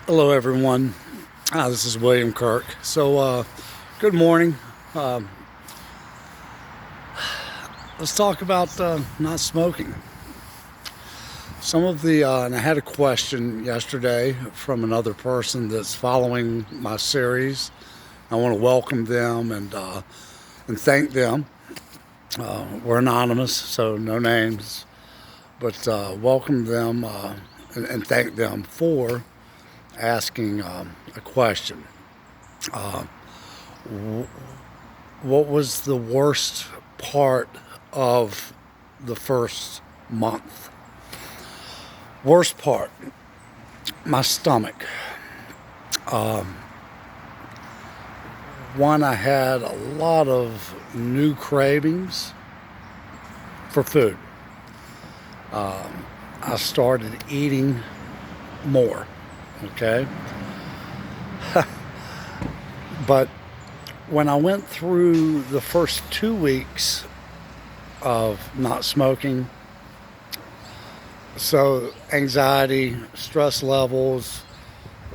Hello, everyone. This is William Kirk. Good morning. Um, let's talk about not smoking. And I had a question yesterday from another person that's following my series. I want to welcome them and thank them. We're anonymous, so no names, but welcome them and thank them for asking a question. Uh, what was the worst part of the first month? Worst part, my stomach. Um, One, I had a lot of new cravings for food. I started eating more, okay? But when I went through the first 2 weeks of not smoking, so anxiety, stress levels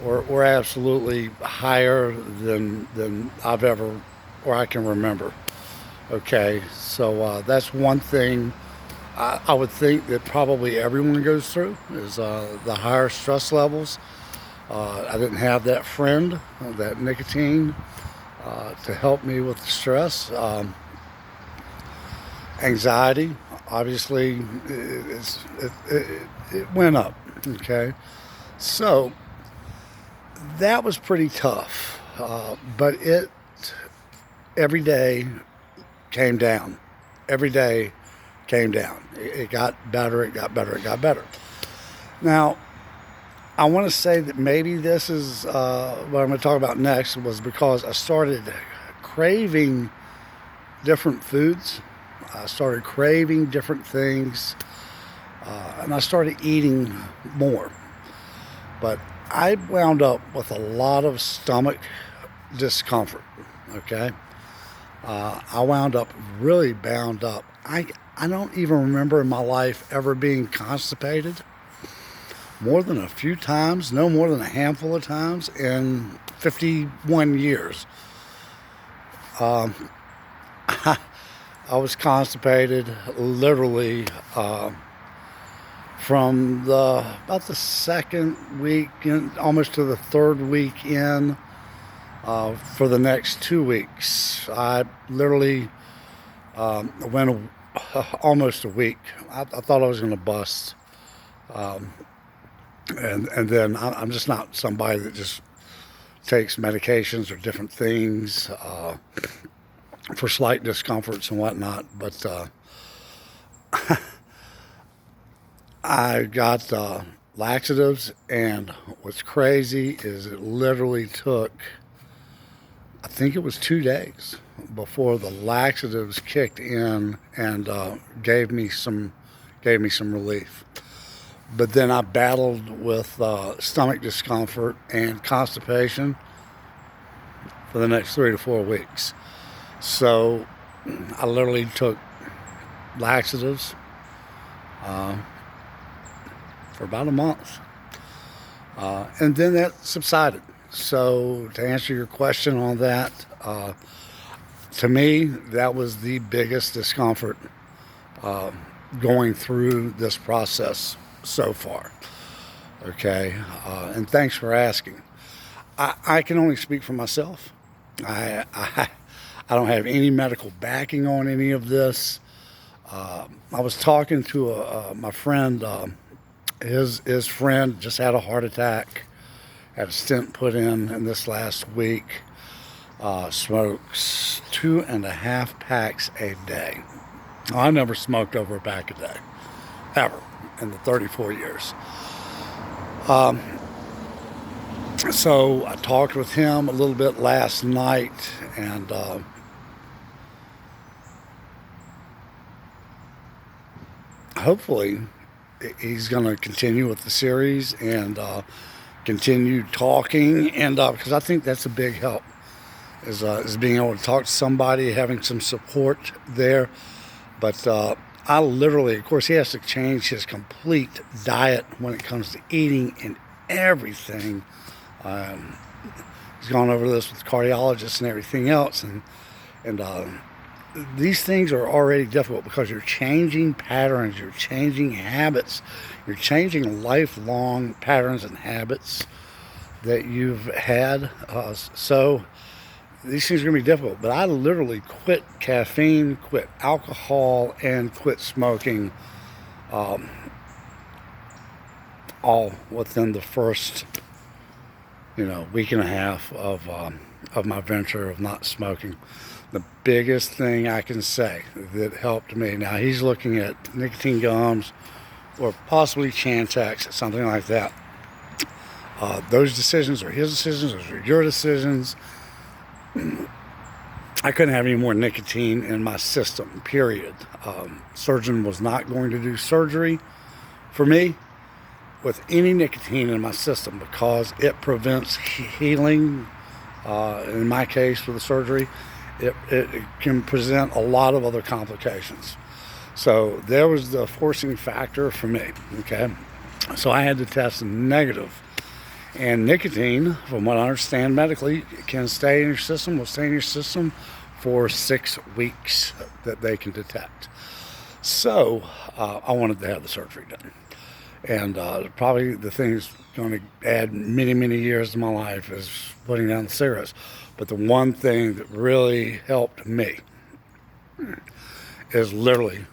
were absolutely higher than I've ever, or I can remember. Okay, that's one thing I would think that probably everyone goes through is the higher stress levels. I didn't have that friend, that nicotine, to help me with the stress. Anxiety, obviously, it went up. Okay, so that was pretty tough, but it every day came down. Every day came down. It got better. It got better. It got better. Now, I want to say that maybe this is what I'm going to talk about next was because I started craving different foods. I started craving different things, and I started eating more. But I wound up with a lot of stomach discomfort. Okay, I wound up really bound up. I don't even remember in my life ever being constipated more than a few times, no more than a handful of times in 51 years. Um, I was constipated literally from about the second week, almost to the third week in. For the next 2 weeks, I literally went almost a week. I thought I was going to bust. Um, and then I'm just not somebody that just takes medications or different things for slight discomforts and whatnot. But I got laxatives, and what's crazy is it literally took, I think it was 2 days before the laxatives kicked in and gave me some relief. But then I battled with stomach discomfort and constipation for the next 3 to 4 weeks. So I literally took laxatives uh, for about a month. And then that subsided. So to answer your question on that, to me, that was the biggest discomfort uh, going through this process so far. Okay, and thanks for asking. I can only speak for myself. I I don't have any medical backing on any of this. I was talking to my friend. His friend just had a heart attack, had a stent put in this last week. Smokes 2.5 packs a day. I never smoked over a pack a day, ever, in the 34 years. Um, so I talked with him a little bit last night, and hopefully he's going to continue with the series and continue talking, and because I think that's a big help is being able to talk to somebody, having some support there. But I literally, of course, he has to change his complete diet when it comes to eating and everything He's gone over this with cardiologists and everything else, and these things are already difficult because you're changing patterns, you're changing habits, you're changing lifelong patterns and habits that you've had. So these things are going to be difficult. But I literally quit caffeine, quit alcohol, and quit smoking all within the first, week and a half of my venture of not smoking. The biggest thing I can say that helped me. Now he's looking at nicotine gums or possibly Chantix, something like that. Those decisions are his decisions, those are your decisions. I couldn't have any more nicotine in my system, period. Surgeon was not going to do surgery for me with any nicotine in my system because it prevents healing. In my case, with the surgery, it can present a lot of other complications. So there was the forcing factor for me, okay? So I had to test negative. And nicotine, from what I understand medically, can stay in your system, will stay in your system for 6 weeks that they can detect. So I wanted to have the surgery done. And probably the thing that's going to add many, many years to my life is putting down the cigarettes. But the one thing that really helped me is literally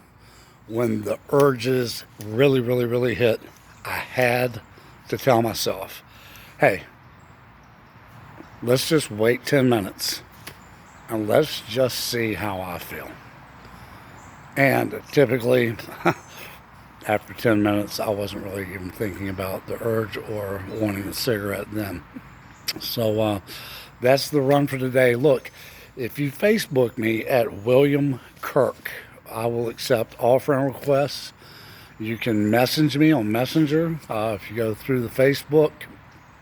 when the urges really, really, really hit, I had to tell myself, hey, let's just wait 10 minutes and let's just see how I feel. And typically, after 10 minutes, I wasn't really even thinking about the urge or wanting a cigarette then. So that's the run for today. Look, if you Facebook me at William Kirk, I will accept all friend requests. You can message me on Messenger if you go through the Facebook.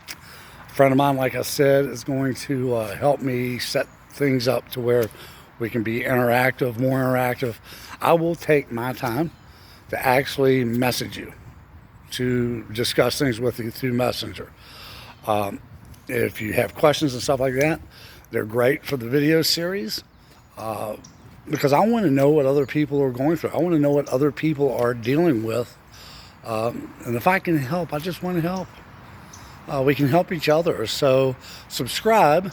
A friend of mine, like I said, is going to help me set things up to where we can be interactive, more interactive. I will take my time to actually message you, to discuss things with you through Messenger. If you have questions and stuff like that, they're great for the video series because I want to know what other people are going through. I want to know what other people are dealing with. And if I can help, I just want to help. We can help each other. So subscribe,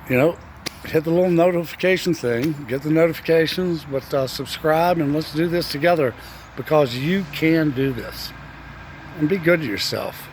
hit the little notification thing, get the notifications, but subscribe, and let's do this together because you can do this. And be good to yourself.